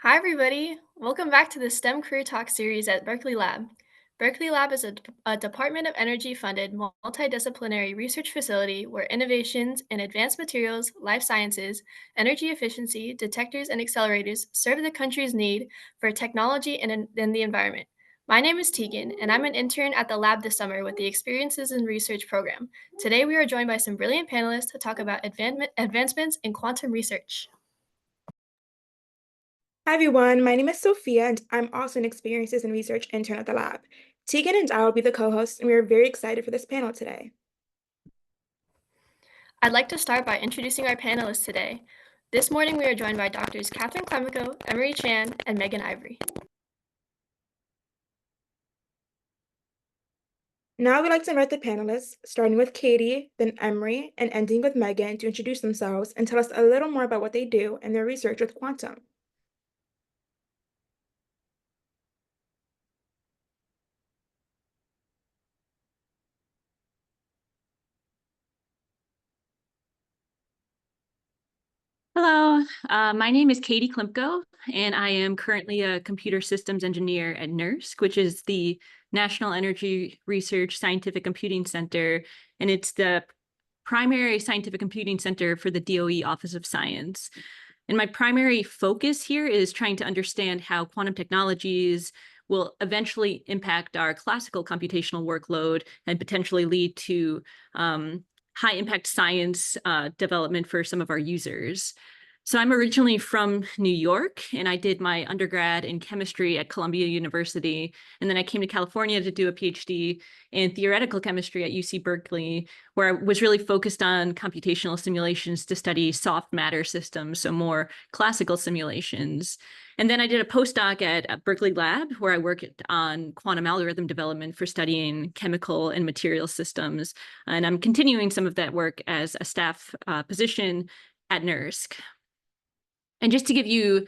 Hi, everybody. Welcome back to the STEM Career Talk series at Berkeley Lab. Berkeley Lab is a Department of Energy funded multidisciplinary research facility where innovations in advanced materials, life sciences, energy efficiency, detectors, and accelerators serve the country's need for technology and the environment. My name is Tegan, and I'm an intern at the lab this summer with the Experiences in Research program. Today, we are joined by some brilliant panelists to talk about advancements in quantum research. Hi everyone, my name is Sophia and I'm also an Experiences and Research intern at the lab. Tegan and I will be the co-hosts and we are very excited for this panel today. I'd like to start by introducing our panelists today. This morning we are joined by Doctors Catherine Clemico, Emery Chan, and Megan Ivory. Now we'd like to invite the panelists, starting with Katie, then Emery, and ending with Megan to introduce themselves and tell us a little more about what they do and their research with quantum. Hello, my name is Katie Klimko, and I am currently a computer systems engineer at NERSC, which is the National Energy Research Scientific Computing Center, and it's the primary scientific computing center for the DOE Office of Science. And my primary focus here is trying to understand how quantum technologies will eventually impact our classical computational workload and potentially lead to high impact science development for some of our users. So I'm originally from New York, and I did my undergrad in chemistry at Columbia University. And then I came to California to do a PhD in theoretical chemistry at UC Berkeley, where I was really focused on computational simulations to study soft matter systems, so more classical simulations. And then I did a postdoc at Berkeley Lab, where I worked on quantum algorithm development for studying chemical and material systems. And I'm continuing some of that work as a staff position at NERSC. And just to give you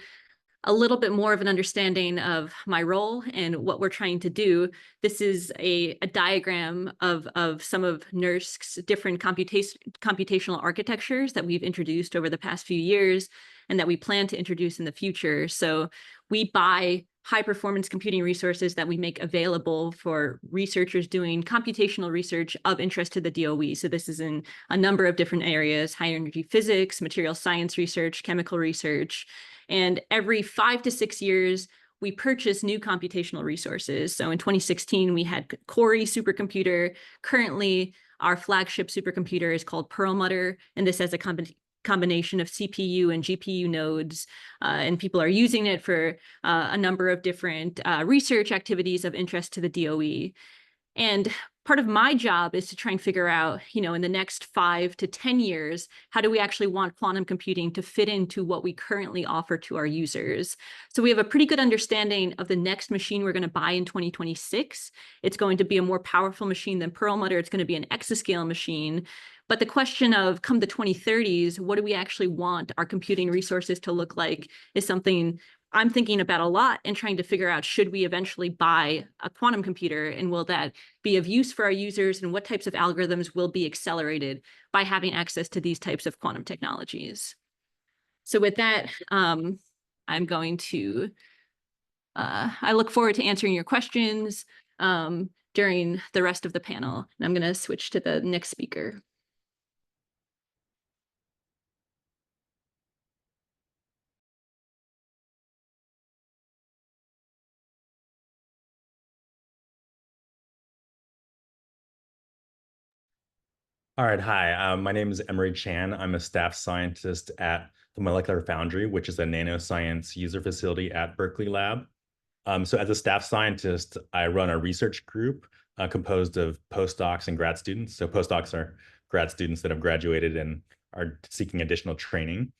a little bit more of an understanding of my role and what we're trying to do, this is a diagram of some of NERSC's different computational architectures that we've introduced over the past few years and that we plan to introduce in the future. So we buy high performance computing resources that we make available for researchers doing computational research of interest to the DOE. So this is in a number of different areas: high energy physics, material science research, chemical research. And every 5 to 6 years, we purchase new computational resources. So in 2016, we had Cori supercomputer. Currently, our flagship supercomputer is called Perlmutter, and this has a combination of CPU and GPU nodes, and people are using it for a number of different research activities of interest to the DOE. And part of my job is to try and figure out, in the next 5 to 10 years, how do we actually want quantum computing to fit into what we currently offer to our users? So we have a pretty good understanding of the next machine we're going to buy in 2026. It's going to be a more powerful machine than Perlmutter. It's going to be an exascale machine. But the question of come the 2030s, what do we actually want our computing resources to look like is something I'm thinking about a lot and trying to figure out, should we eventually buy a quantum computer, and will that be of use for our users, and what types of algorithms will be accelerated by having access to these types of quantum technologies? So with that, I'm going to, I look forward to answering your questions during the rest of the panel. And I'm going to switch to the next speaker. All right, hi, my name is Emery Chan. I'm a staff scientist at the Molecular Foundry, which is a nanoscience user facility at Berkeley Lab. So as a staff scientist, I run a research group composed of postdocs and grad students. So postdocs are grad students that have graduated and are seeking additional training.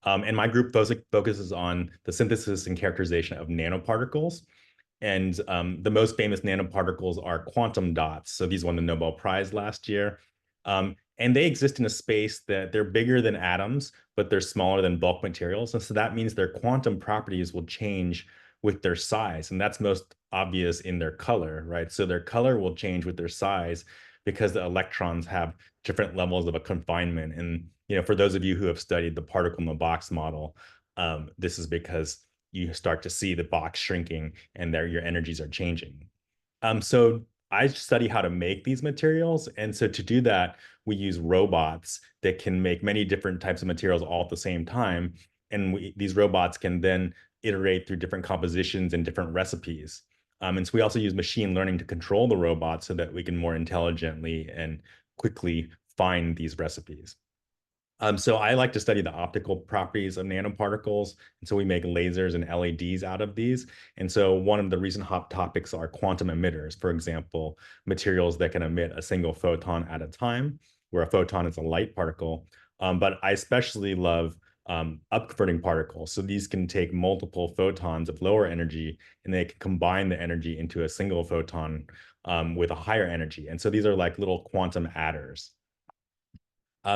And my group focuses on the synthesis and characterization of nanoparticles. And the most famous nanoparticles are quantum dots. So these won the Nobel Prize last year. And they exist in a space that they're bigger than atoms, but they're smaller than bulk materials. And so that means their quantum properties will change with their size. And that's most obvious in their color, right? So their color will change with their size because the electrons have different levels of a confinement. And for those of you who have studied the particle in the box model, this is because you start to see the box shrinking and your energies are changing. So I study how to make these materials. And so to do that, we use robots that can make many different types of materials all at the same time. And these robots can then iterate through different compositions and different recipes. And so we also use machine learning to control the robots so that we can more intelligently and quickly find these recipes. So I like to study the optical properties of nanoparticles. And so we make lasers and LEDs out of these. And so one of the recent hot topics are quantum emitters, for example, materials that can emit a single photon at a time, where a photon is a light particle. But I especially love upconverting particles. So these can take multiple photons of lower energy, and they can combine the energy into a single photon with a higher energy. And so these are like little quantum adders.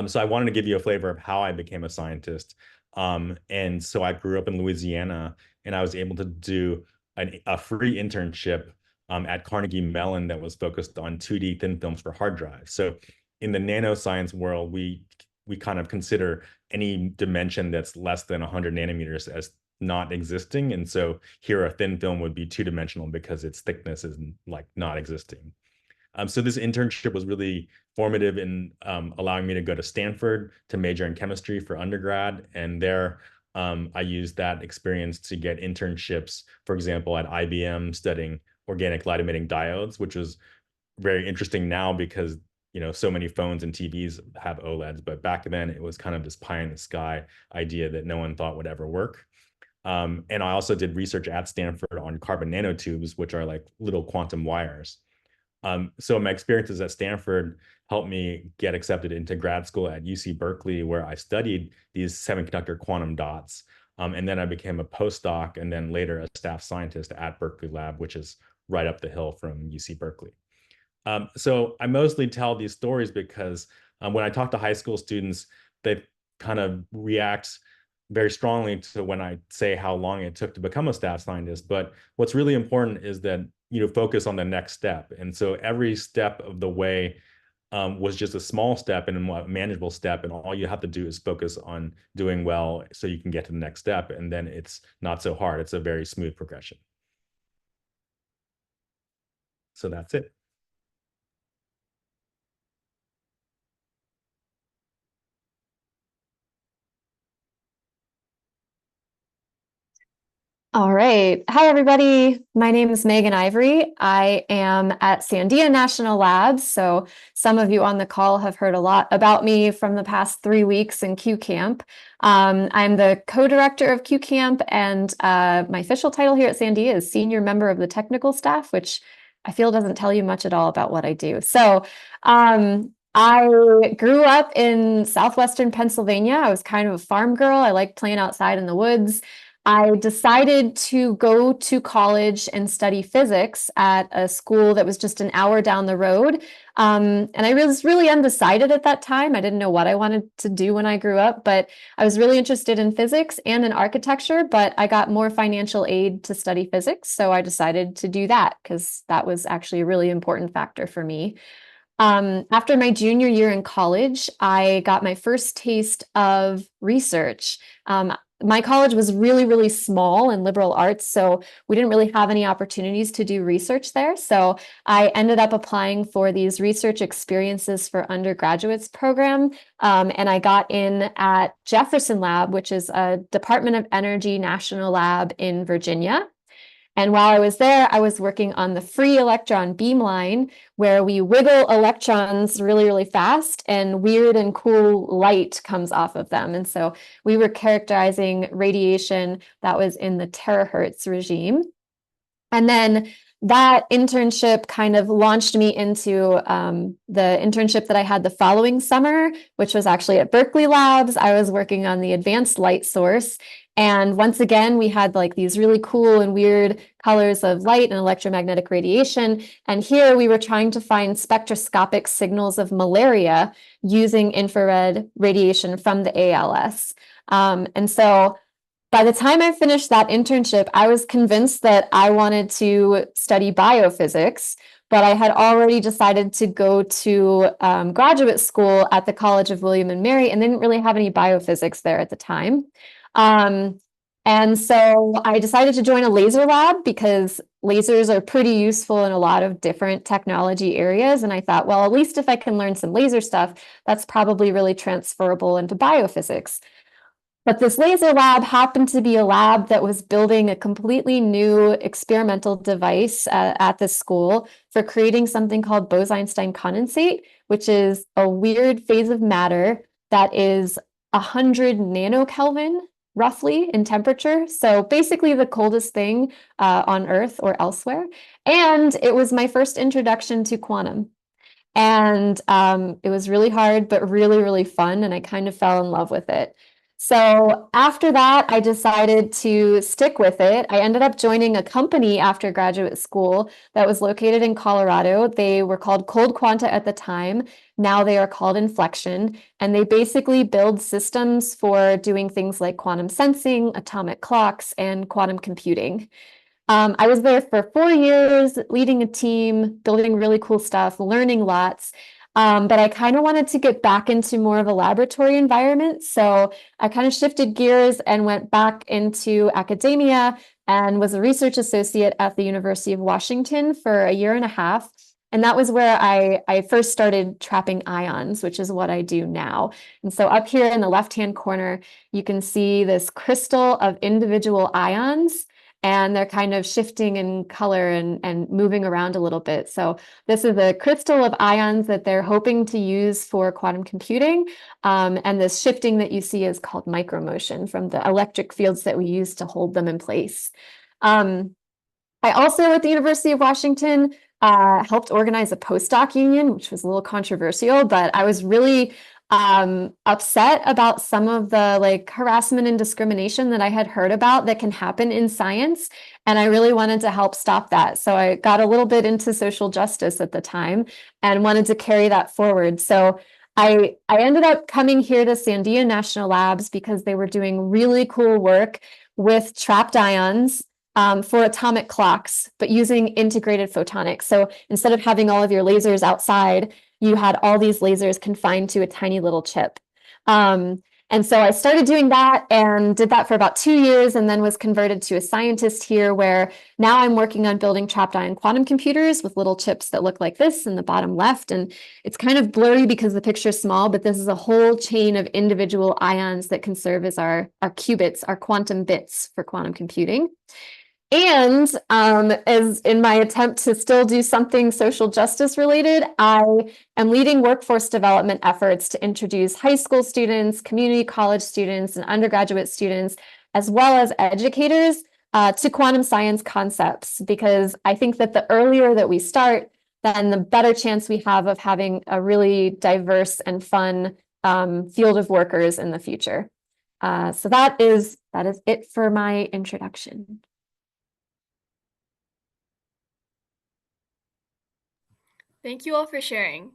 So I wanted to give you a flavor of how I became a scientist. And so I grew up in Louisiana, and I was able to do a free internship at Carnegie Mellon that was focused on 2D thin films for hard drives. So in the nanoscience world, we kind of consider any dimension that's less than 100 nanometers as not existing. And so here a thin film would be two-dimensional because its thickness is like not existing. So this internship was really formative in allowing me to go to Stanford to major in chemistry for undergrad. And there I used that experience to get internships, for example, at IBM studying organic light emitting diodes, which was very interesting now because so many phones and TVs have OLEDs, but back then it was kind of this pie in the sky idea that no one thought would ever work. And I also did research at Stanford on carbon nanotubes, which are like little quantum wires. So my experiences at Stanford helped me get accepted into grad school at UC Berkeley, where I studied these semiconductor quantum dots. And then I became a postdoc and then later a staff scientist at Berkeley Lab, which is right up the hill from UC Berkeley. So I mostly tell these stories because when I talk to high school students, they kind of react very strongly to when I say how long it took to become a staff scientist. But what's really important is that focus on the next step. And so every step of the way was just a small step and a manageable step. And all you have to do is focus on doing well so you can get to the next step. And then it's not so hard. It's a very smooth progression. So that's it. All right. Hi, everybody. My name is Megan Ivory. I am at Sandia National Labs. So some of you on the call have heard a lot about me from the past 3 weeks in Q Camp. I'm the co-director of Q Camp, and my official title here at Sandia is Senior Member of the Technical Staff, which I feel doesn't tell you much at all about what I do. So I grew up in southwestern Pennsylvania. I was kind of a farm girl. I liked playing outside in the woods. I decided to go to college and study physics at a school that was just an hour down the road. And I was really undecided at that time. I didn't know what I wanted to do when I grew up, but I was really interested in physics and in architecture, but I got more financial aid to study physics. So I decided to do that because that was actually a really important factor for me. After my junior year in college, I got my first taste of research. My college was really, really small in liberal arts, so we didn't really have any opportunities to do research there. So I ended up applying for these research experiences for undergraduates program, and I got in at Jefferson Lab, which is a Department of Energy national lab in Virginia. And while I was there, I was working on the free electron beam line, where we wiggle electrons really, really fast and weird and cool light comes off of them. And so we were characterizing radiation that was in the terahertz regime. And then that internship kind of launched me into the internship that I had the following summer, which was actually at Berkeley Labs. I was working on the advanced light source. And once again, we had like these really cool and weird colors of light and electromagnetic radiation. And here we were trying to find spectroscopic signals of malaria using infrared radiation from the ALS. And so by the time I finished that internship, I was convinced that I wanted to study biophysics, but I had already decided to go to graduate school at the College of William and Mary, and they didn't really have any biophysics there at the time. And so I decided to join a laser lab because lasers are pretty useful in a lot of different technology areas. And I thought, well, at least if I can learn some laser stuff, that's probably really transferable into biophysics. But this laser lab happened to be a lab that was building a completely new experimental device at this school for creating something called Bose-Einstein condensate, which is a weird phase of matter that is 100 nanokelvin roughly in temperature. So basically the coldest thing on Earth or elsewhere. And it was my first introduction to quantum. And it was really hard, but really, really fun. And I kind of fell in love with it. So after that, I decided to stick with it. I ended up joining a company after graduate school that was located in Colorado. They were called Cold Quanta at the time. Now they are called Inflection. And they basically build systems for doing things like quantum sensing, atomic clocks, and quantum computing. I was there for 4 years, leading a team, building really cool stuff, learning lots. But I kind of wanted to get back into more of a laboratory environment. So I kind of shifted gears and went back into academia and was a research associate at the University of Washington for a year and a half. And that was where I first started trapping ions, which is what I do now. And so up here in the left-hand corner, you can see this crystal of individual ions. And they're kind of shifting in color and moving around a little bit. So this is a crystal of ions that they're hoping to use for quantum computing. And this shifting that you see is called micromotion from the electric fields that we use to hold them in place. I also, at the University of Washington, helped organize a postdoc union, which was a little controversial, but I was really upset about some of the harassment and discrimination that I had heard about that can happen in science. And I really wanted to help stop that. So I got a little bit into social justice at the time and wanted to carry that forward. So I ended up coming here to Sandia National Labs because they were doing really cool work with trapped ions for atomic clocks, but using integrated photonics. So instead of having all of your lasers outside, you had all these lasers confined to a tiny little chip. And so I started doing that and did that for about 2 years and then was converted to a scientist here where now I'm working on building trapped ion quantum computers with little chips that look like this in the bottom left. And it's kind of blurry because the picture's small, but this is a whole chain of individual ions that can serve as our qubits, our quantum bits for quantum computing. And as in my attempt to still do something social justice related, I am leading workforce development efforts to introduce high school students, community college students, and undergraduate students, as well as educators, to quantum science concepts, because I think that the earlier that we start, then the better chance we have of having a really diverse and fun field of workers in the future. So that is it for my introduction. Thank you all for sharing.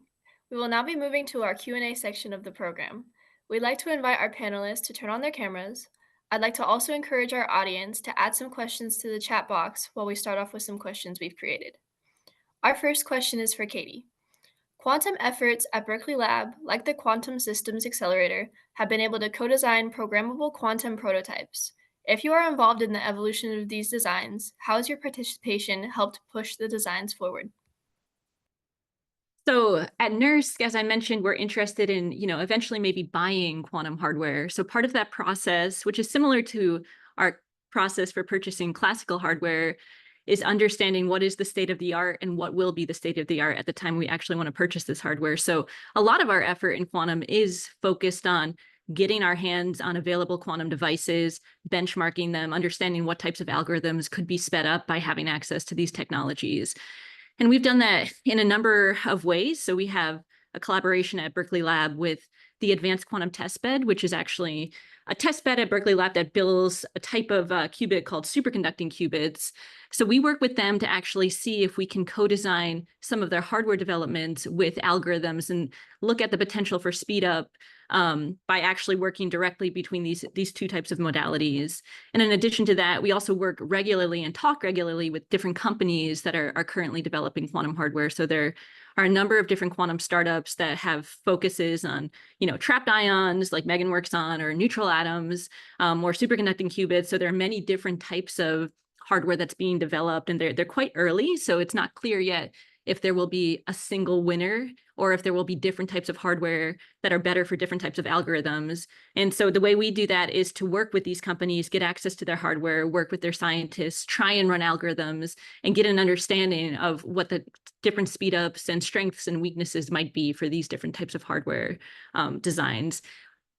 We will now be moving to our Q&A section of the program. We'd like to invite our panelists to turn on their cameras. I'd like to also encourage our audience to add some questions to the chat box while we start off with some questions we've created. Our first question is for Katie. Quantum efforts at Berkeley Lab, like the Quantum Systems Accelerator, have been able to co-design programmable quantum prototypes. If you are involved in the evolution of these designs, how has your participation helped push the designs forward? So at NERSC, as I mentioned, we're interested in, eventually maybe buying quantum hardware. So part of that process, which is similar to our process for purchasing classical hardware, is understanding what is the state of the art and what will be the state of the art at the time we actually want to purchase this hardware. So a lot of our effort in quantum is focused on getting our hands on available quantum devices, benchmarking them, understanding what types of algorithms could be sped up by having access to these technologies. And we've done that in a number of ways. So we have a collaboration at Berkeley Lab with the Advanced Quantum Test Bed, which is actually a test bed at Berkeley Lab that builds a type of qubit called superconducting qubits. So we work with them to actually see if we can co-design some of their hardware development with algorithms and look at the potential for speed up by actually working directly between these two types of modalities. And in addition to that, we also work regularly and talk regularly with different companies that are currently developing quantum hardware. So there are a number of different quantum startups that have focuses on, trapped ions like Megan works on, or neutral atoms, or superconducting qubits. So there are many different types of hardware that's being developed, and they're quite early. So it's not clear yet if there will be a single winner or if there will be different types of hardware that are better for different types of algorithms. And so the way we do that is to work with these companies, get access to their hardware, work with their scientists, try and run algorithms, and get an understanding of what the different speed ups and strengths and weaknesses might be for these different types of hardware designs.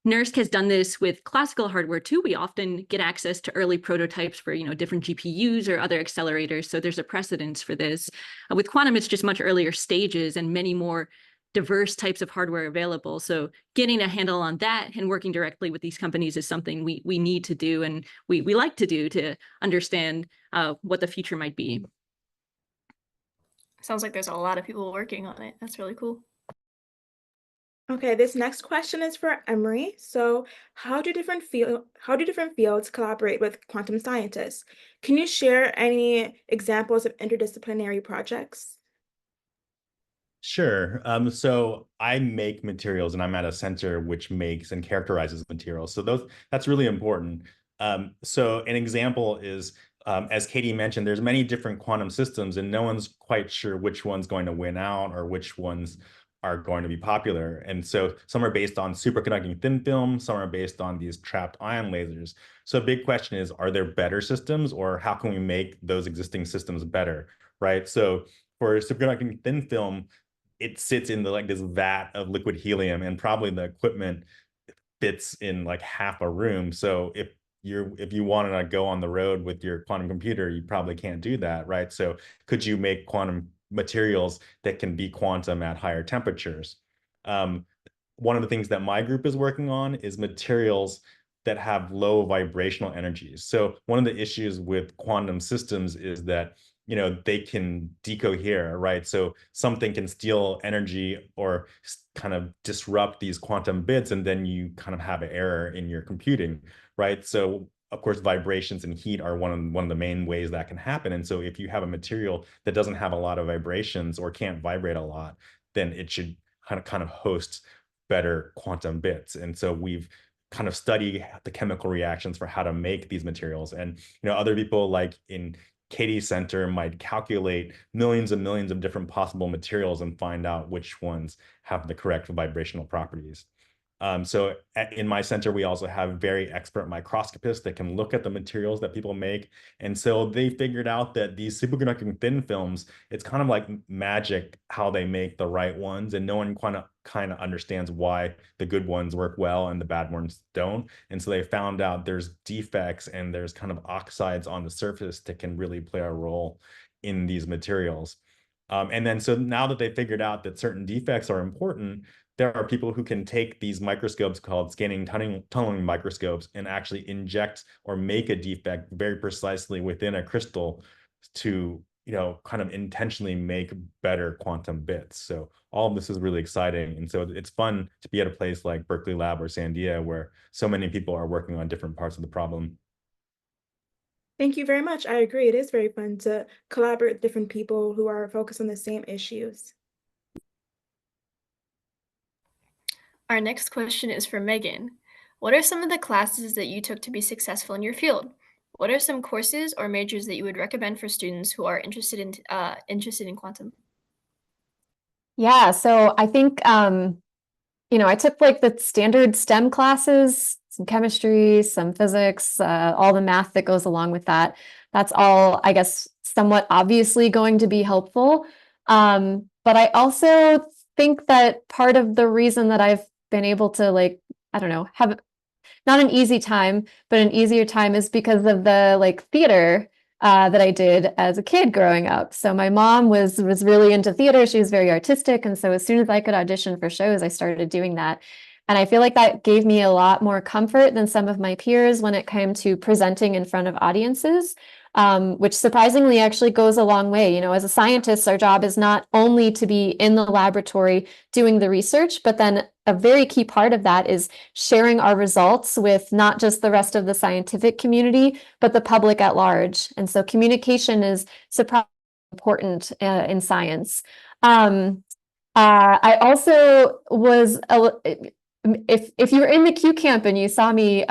NERSC has done this with classical hardware too. We often get access to early prototypes for, different GPUs or other accelerators. So there's a precedence for this. With quantum, it's just much earlier stages and many more diverse types of hardware available. So getting a handle on that and working directly with these companies is something we need to do, and we like to do to understand what the future might be. Sounds like there's a lot of people working on it. That's really cool. Okay, this next question is for Emery. So, how do different fields collaborate with quantum scientists? Can you share any examples of interdisciplinary projects? Sure. So I make materials, and I'm at a center which makes and characterizes materials. So that's really important. So an example is, as Katie mentioned, there's many different quantum systems, and no one's quite sure which one's going to win out or which ones are going to be popular. And so some are based on superconducting thin film, some are based on these trapped ion lasers. So a big question is, are there better systems, or how can we make those existing systems better, right? So for superconducting thin film, it sits in this vat of liquid helium, and probably the equipment fits in like half a room. So if you wanted to go on the road with your quantum computer, you probably can't do that, right? So could you make quantum materials that can be quantum at higher temperatures? One of the things that my group is working on is materials that have low vibrational energies. So one of the issues with quantum systems is that they can decohere, right? So something can steal energy or kind of disrupt these quantum bits, and then you kind of have an error in your computing, right? So of course, vibrations and heat are one of the main ways that can happen. And so if you have a material that doesn't have a lot of vibrations or can't vibrate a lot, then it should kind of host better quantum bits. And so we've kind of studied the chemical reactions for how to make these materials. And other people, like in Katie's center, might calculate millions and millions of different possible materials and find out which ones have the correct vibrational properties. So in my center, we also have very expert microscopists that can look at the materials that people make. And so they figured out that these superconducting thin films, it's kind of like magic how they make the right ones. And no one kind of understands why the good ones work well and the bad ones don't. And so they found out there's defects and there's kind of oxides on the surface that can really play a role in these materials. And then so now that they figured out that certain defects are important, there are people who can take these microscopes called scanning tunneling microscopes and actually inject or make a defect very precisely within a crystal to, kind of intentionally make better quantum bits. So all of this is really exciting. And so it's fun to be at a place like Berkeley Lab or Sandia, where so many people are working on different parts of the problem. Thank you very much. I agree. It is very fun to collaborate with different people who are focused on the same issues. Our next question is for Megan. What are some of the classes that you took to be successful in your field? What are some courses or majors that you would recommend for students who are interested in quantum? Yeah, so I think I took like the standard STEM classes, some chemistry, some physics, all the math that goes along with that. That's all, I guess, somewhat obviously going to be helpful. But I also think that part of the reason that I've been able to have not an easy time, but an easier time is because of the theater that I did as a kid growing up. So my mom was really into theater. She was very artistic. And so as soon as I could audition for shows, I started doing that. And I feel like that gave me a lot more comfort than some of my peers when it came to presenting in front of audiences, which surprisingly actually goes a long way. As a scientist, our job is not only to be in the laboratory doing the research, but then a very key part of that is sharing our results with not just the rest of the scientific community, but the public at large. And so communication is surprisingly important in science. I also was if you were in the Q camp and you saw me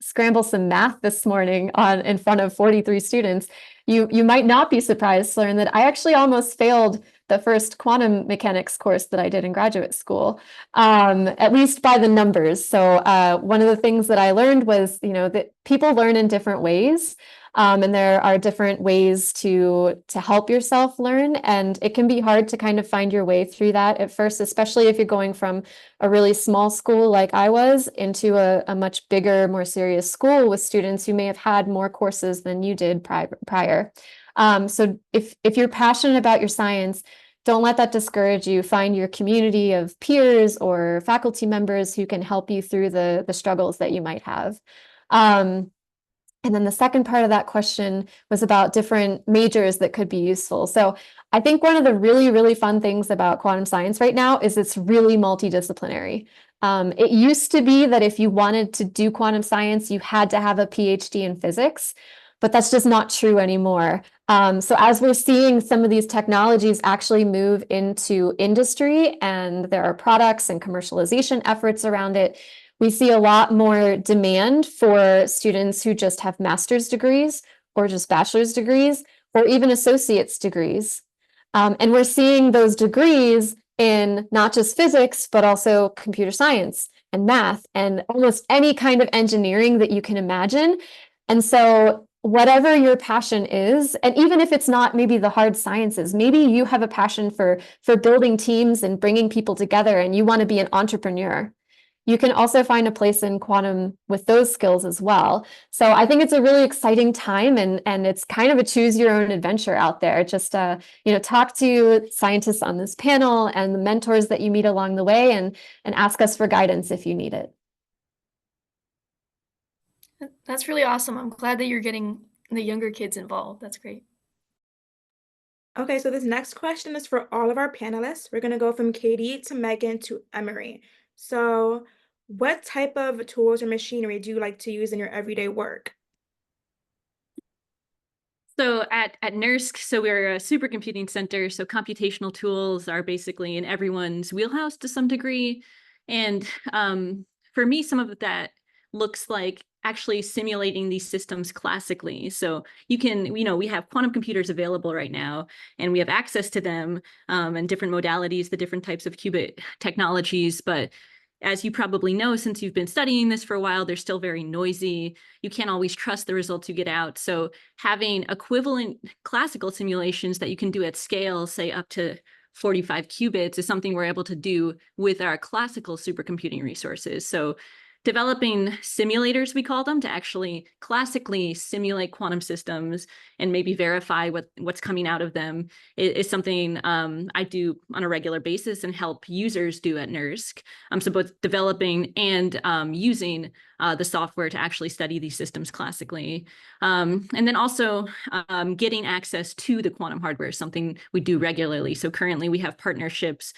scramble some math this morning in front of 43 students, you might not be surprised to learn that I actually almost failed the first quantum mechanics course that I did in graduate school, at least by the numbers. So one of the things that I learned was, that people learn in different ways. And there are different ways to help yourself learn, and it can be hard to kind of find your way through that at first, especially if you're going from a really small school like I was into a much bigger, more serious school with students who may have had more courses than you did prior. So if you're passionate about your science, don't let that discourage you. Find your community of peers or faculty members who can help you through the struggles that you might have. And then the second part of that question was about different majors that could be useful. So I think one of the really, really fun things about quantum science right now is it's really multidisciplinary. It used to be that if you wanted to do quantum science, you had to have a PhD in physics, but that's just not true anymore. So as we're seeing some of these technologies actually move into industry and there are products and commercialization efforts around it, we see a lot more demand for students who just have master's degrees or just bachelor's degrees or even associate's degrees. And we're seeing those degrees in not just physics, but also computer science and math and almost any kind of engineering that you can imagine. And so whatever your passion is, and even if it's not maybe the hard sciences, maybe you have a passion for building teams and bringing people together and you want to be an entrepreneur. You can also find a place in quantum with those skills as well. So I think it's a really exciting time, and it's kind of a choose your own adventure out there. Just talk to scientists on this panel and the mentors that you meet along the way, and ask us for guidance if you need it. That's really awesome. I'm glad that you're getting the younger kids involved. That's great. Okay, so this next question is for all of our panelists. We're going to go from Katie to Megan to Emery. So what type of tools or machinery do you like to use in your everyday work? So at NERSC, so we're a supercomputing center, so computational tools are basically in everyone's wheelhouse to some degree. And for me, some of that looks like actually simulating these systems classically. So you can, we have quantum computers available right now, and we have access to them and different modalities, the different types of qubit technologies. But as you probably know, since you've been studying this for a while, they're still very noisy. You can't always trust the results you get out. So having equivalent classical simulations that you can do at scale, say up to 45 qubits, is something we're able to do with our classical supercomputing resources. So developing simulators, we call them, to actually classically simulate quantum systems and maybe verify what's coming out of them is something I do on a regular basis and help users do at NERSC. So both developing and using the software to actually study these systems classically. And then also getting access to the quantum hardware is something we do regularly. So currently we have partnerships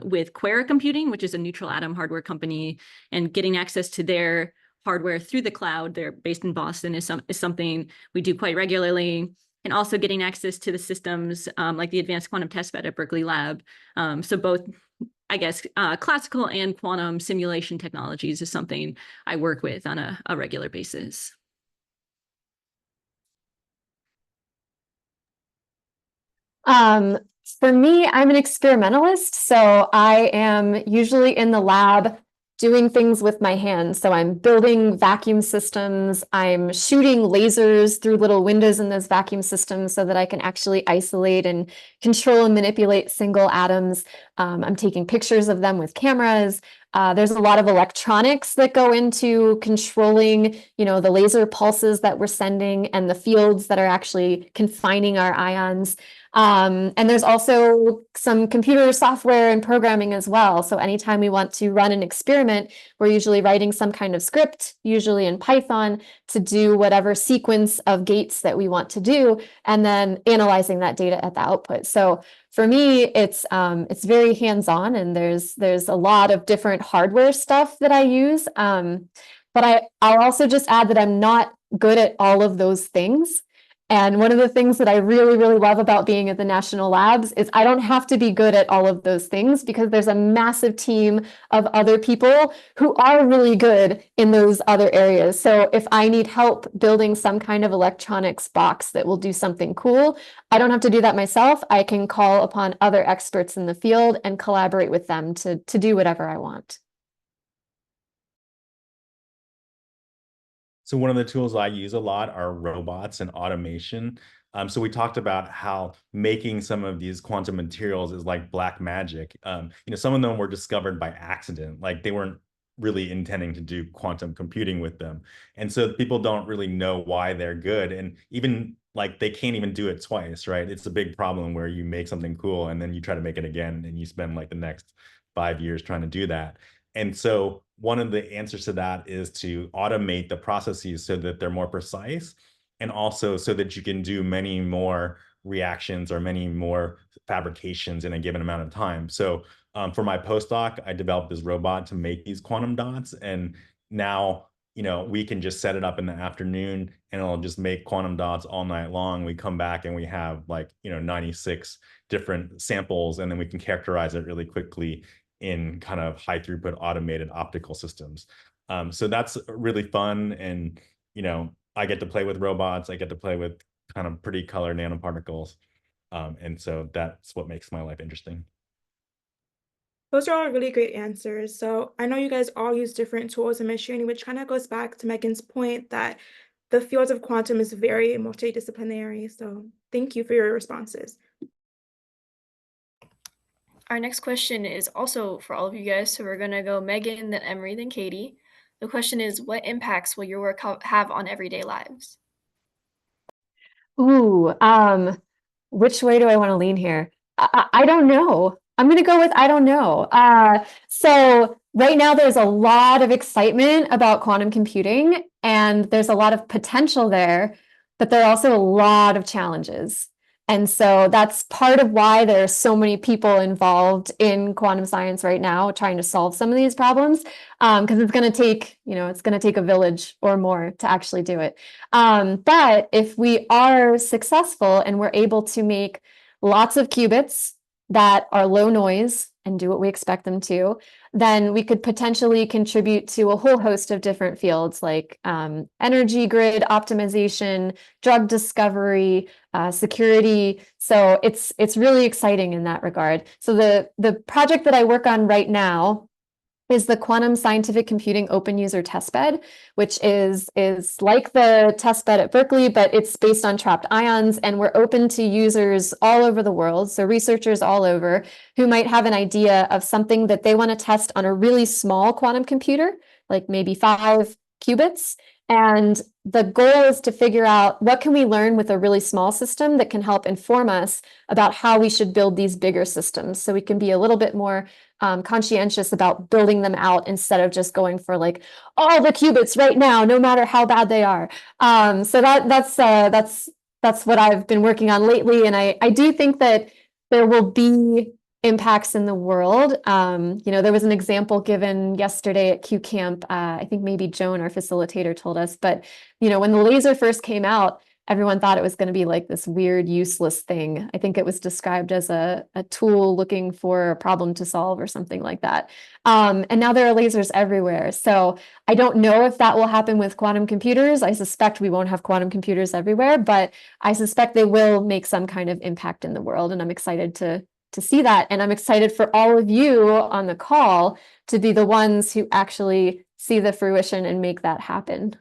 with Quera Computing, which is a neutral atom hardware company, and getting access to their hardware through the cloud. They're based in Boston is something we do quite regularly. And also getting access to the systems like the Advanced Quantum Testbed at Berkeley Lab. So both, I guess, classical and quantum simulation technologies is something I work with on a regular basis. For me, I'm an experimentalist, so I am usually in the lab doing things with my hands. So I'm building vacuum systems, I'm shooting lasers through little windows in those vacuum systems so that I can actually isolate and control and manipulate single atoms. I'm taking pictures of them with cameras. There's a lot of electronics that go into controlling, the laser pulses that we're sending and the fields that are actually confining our ions. And there's also some computer software and programming as well. So anytime we want to run an experiment, we're usually writing some kind of script, usually in Python, to do whatever sequence of gates that we want to do, and then analyzing that data at the output. So for me, it's very hands-on, and there's a lot of different hardware stuff that I use. But I'll also just add that I'm not good at all of those things. And one of the things that I really, really love about being at the national labs is I don't have to be good at all of those things because there's a massive team of other people who are really good in those other areas. So if I need help building some kind of electronics box that will do something cool, I don't have to do that myself. I can call upon other experts in the field and collaborate with them to do whatever I want. So one of the tools I use a lot are robots and automation. So we talked about how making some of these quantum materials is like black magic. Some of them were discovered by accident, like they weren't really intending to do quantum computing with them. And so people don't really know why they're good. And even like they can't even do it twice, right? It's a big problem where you make something cool and then you try to make it again and you spend like the next 5 years trying to do that. And so one of the answers to that is to automate the processes so that they're more precise, and also so that you can do many more reactions or many more fabrications in a given amount of time. So for my postdoc, I developed this robot to make these quantum dots. And now, we can just set it up in the afternoon and it'll just make quantum dots all night long. We come back and we have 96 different samples, and then we can characterize it really quickly in kind of high throughput automated optical systems. So that's really fun. And, I get to play with robots. I get to play with kind of pretty color nanoparticles. And so that's what makes my life interesting. Those are all really great answers. So I know you guys all use different tools in machine, which kind of goes back to Megan's point that the field of quantum is very multidisciplinary. So thank you for your responses. Our next question is also for all of you guys. So we're going to go Megan, then Emery, then Katie. The question is, what impacts will your work have on everyday lives? Ooh, which way do I want to lean here? I don't know. I'm going to go with I don't know. So right now there's a lot of excitement about quantum computing and there's a lot of potential there, but there are also a lot of challenges. And so that's part of why there are so many people involved in quantum science right now trying to solve some of these problems, because it's going to take, it's going to take a village or more to actually do it. But if we are successful and we're able to make lots of qubits that are low noise and do what we expect them to, then we could potentially contribute to a whole host of different fields like energy grid optimization, drug discovery, security. So it's really exciting in that regard. So the project that I work on right now is the Quantum Scientific Computing Open User Testbed, which is like the testbed at Berkeley, but it's based on trapped ions, and we're open to users all over the world, so researchers all over who might have an idea of something that they want to test on a really small quantum computer, like maybe 5 qubits. And the goal is to figure out what can we learn with a really small system that can help inform us about how we should build these bigger systems, so we can be a little bit more conscientious about building them out instead of just going for like all the qubits right now, no matter how bad they are. So that's what I've been working on lately, and I do think that there will be impacts in the world. There was an example given yesterday at QCamp. I think maybe Joan, our facilitator, told us, but when the laser first came out, everyone thought it was going to be like this weird, useless thing. I think it was described as a tool looking for a problem to solve or something like that. And now there are lasers everywhere. So I don't know if that will happen with quantum computers. I suspect we won't have quantum computers everywhere, but I suspect they will make some kind of impact in the world. And I'm excited to see that. And I'm excited for all of you on the call to be the ones who actually see the fruition and make that happen.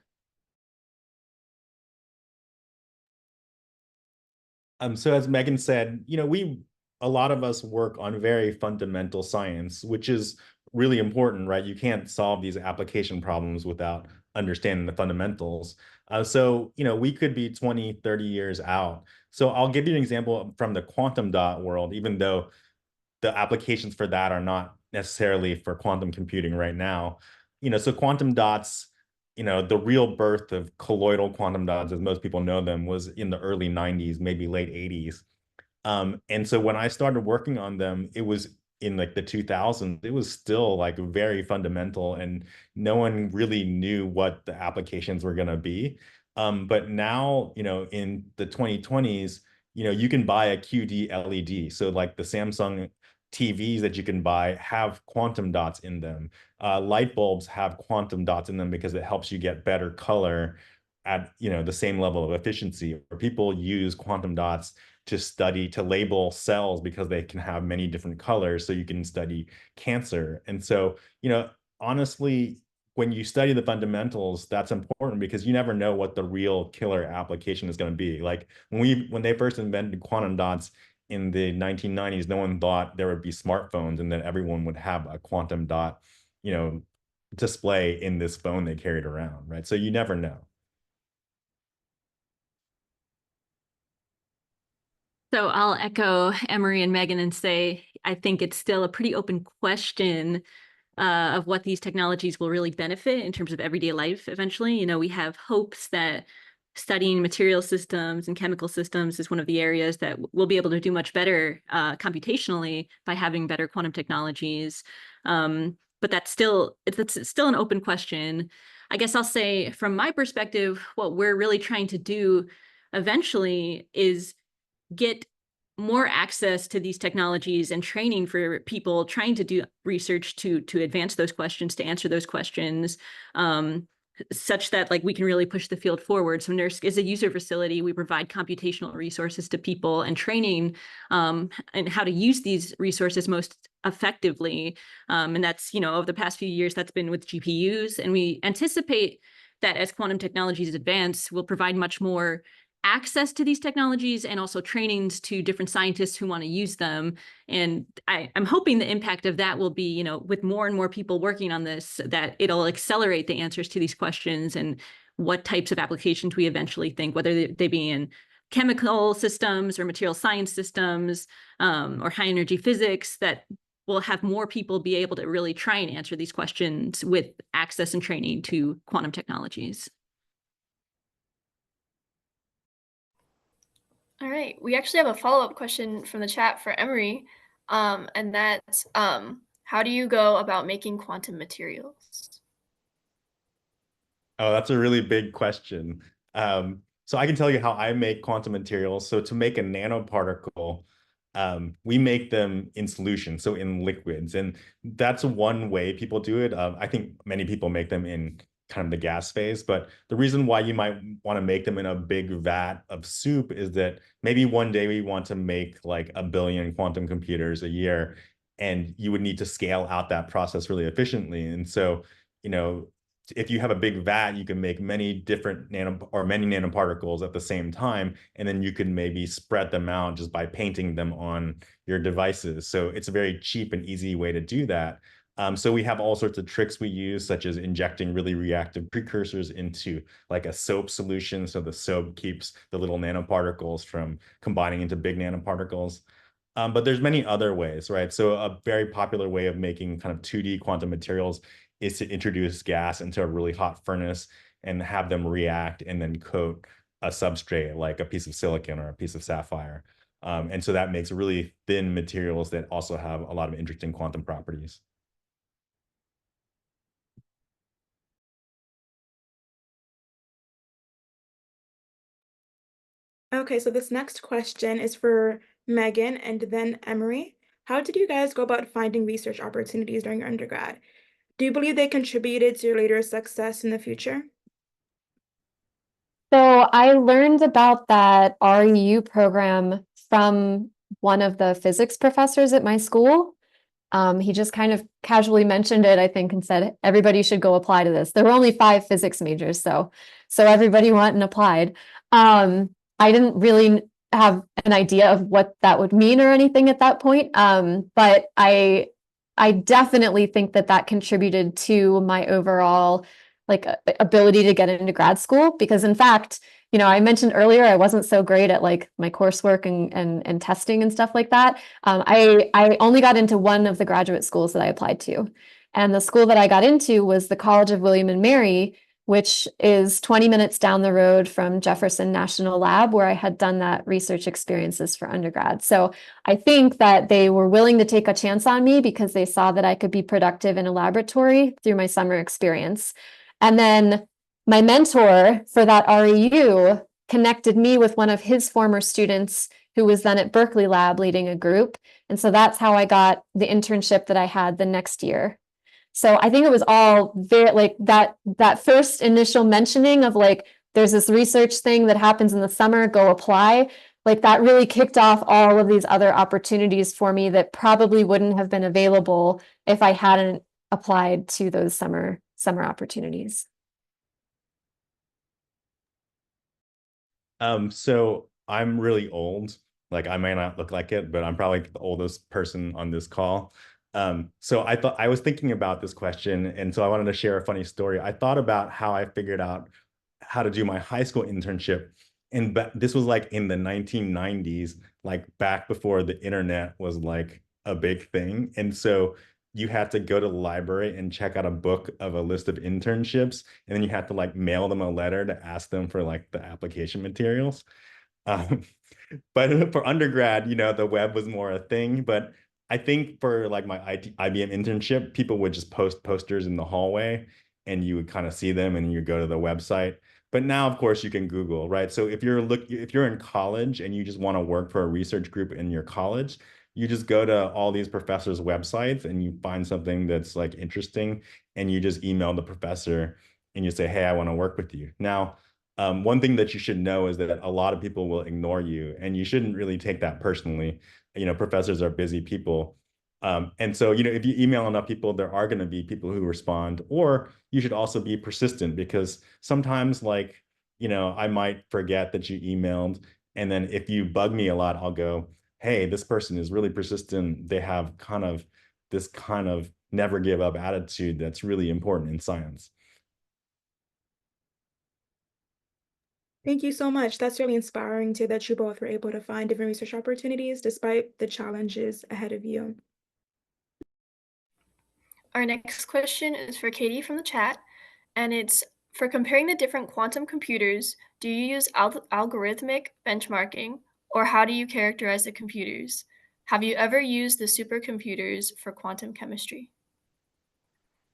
So as Megan said, a lot of us work on very fundamental science, which is really important, right? You can't solve these application problems without understanding the fundamentals. So we could be 20, 30 years out. So I'll give you an example from the quantum dot world, even though the applications for that are not necessarily for quantum computing right now. So quantum dots, the real birth of colloidal quantum dots, as most people know them, was in the early 90s, maybe late 80s. And so when I started working on them, it was in like the 2000s. It was still like very fundamental, and no one really knew what the applications were going to be. But now, in the 2020s, you can buy a QD LED. So like the Samsung TVs that you can buy have quantum dots in them. Light bulbs have quantum dots in them because it helps you get better color at the same level of efficiency. Or people use quantum dots to label cells because they can have many different colors, so you can study cancer. And so, honestly, when you study the fundamentals, that's important because you never know what the real killer application is going to be. Like when they first invented quantum dots in the 1990s, no one thought there would be smartphones and that everyone would have a quantum dot, display in this phone they carried around, right? So you never know. So I'll echo Emery and Megan and say, I think it's still a pretty open question of what these technologies will really benefit in terms of everyday life eventually. We have hopes that studying material systems and chemical systems is one of the areas that we'll be able to do much better computationally by having better quantum technologies. But it's still an open question. I guess I'll say from my perspective, what we're really trying to do eventually is get more access to these technologies and training for people trying to do research to advance those questions, to answer those questions, such that we can really push the field forward. So NERSC is a user facility. We provide computational resources to people and training and how to use these resources most effectively. And that's, over the past few years, that's been with GPUs. And we anticipate that as quantum technologies advance, we'll provide much more access to these technologies and also trainings to different scientists who want to use them. And I'm hoping the impact of that will be, with more and more people working on this, that it'll accelerate the answers to these questions and what types of applications we eventually think, whether they be in chemical systems or material science systems or high energy physics, that we'll have more people be able to really try and answer these questions with access and training to quantum technologies. All right, we actually have a follow-up question from the chat for Emery, and that's how do you go about making quantum materials? Oh, that's a really big question. So I can tell you how I make quantum materials. So to make a nanoparticle, we make them in solution, so in liquids. And that's one way people do it. I think many people make them in kind of the gas phase, but the reason why you might want to make them in a big vat of soup is that maybe one day we want to make like 1 billion quantum computers a year, and you would need to scale out that process really efficiently. And so, if you have a big vat, you can make many different many nanoparticles at the same time, and then you can maybe spread them out just by painting them on your devices. So it's a very cheap and easy way to do that. So we have all sorts of tricks we use, such as injecting really reactive precursors into like a soap solution. So the soap keeps the little nanoparticles from combining into big nanoparticles. But there's many other ways, right? So a very popular way of making kind of 2D quantum materials is to introduce gas into a really hot furnace and have them react and then coat a substrate like a piece of silicon or a piece of sapphire. And so that makes really thin materials that also have a lot of interesting quantum properties. Okay, so this next question is for Megan and then Emery. How did you guys go about finding research opportunities during your undergrad? Do you believe they contributed to your later success in the future? So I learned about that REU program from one of the physics professors at my school. He just kind of casually mentioned it, I think, and said, everybody should go apply to this. There were only 5 physics majors, so everybody went and applied. I didn't really have an idea of what that would mean or anything at that point, but I definitely think that contributed to my overall ability to get into grad school, because in fact, I mentioned earlier I wasn't so great at my coursework and testing and stuff like that. I only got into one of the graduate schools that I applied to, and the school that I got into was the College of William and Mary, which is 20 minutes down the road from Jefferson National Lab, where I had done that research experiences for undergrad. So I think that they were willing to take a chance on me because they saw that I could be productive in a laboratory through my summer experience. And then my mentor for that REU connected me with one of his former students who was then at Berkeley Lab leading a group. And so that's how I got the internship that I had the next year. So I think it was all very like that first initial mentioning of like, there's this research thing that happens in the summer, go apply. Like that really kicked off all of these other opportunities for me that probably wouldn't have been available if I hadn't applied to those summer opportunities. So I'm really old. Like I may not look like it, but I'm probably the oldest person on this call. So I was thinking about this question, and so I wanted to share a funny story. I thought about how I figured out how to do my high school internship, and this was like in the 1990s, like back before the internet was like a big thing. And so you had to go to the library and check out a book of a list of internships, and then you had to like mail them a letter to ask them for like the application materials. Um, but for undergrad, the web was more a thing. But I think for like my IBM internship, people would just post posters in the hallway and you would kind of see them and you go to the website. But now, of course, you can Google, right? So if you're in college and you just want to work for a research group in your college, you just go to all these professors' websites and you find something that's like interesting and you just email the professor and you say, hey, I want to work with you. Now, one thing that you should know is that a lot of people will ignore you, and you shouldn't really take that personally. Professors are busy people. And so, if you email enough people, there are going to be people who respond, or you should also be persistent because sometimes, like, I might forget that you emailed. And then if you bug me a lot, I'll go, hey, this person is really persistent. They have this kind of never give up attitude that's really important in science. Thank you so much. That's really inspiring to that you both were able to find different research opportunities despite the challenges ahead of you. Our next question is for Katie from the chat, and it's for comparing the different quantum computers, do you use algorithmic benchmarking, or how do you characterize the computers? Have you ever used the supercomputers for quantum chemistry?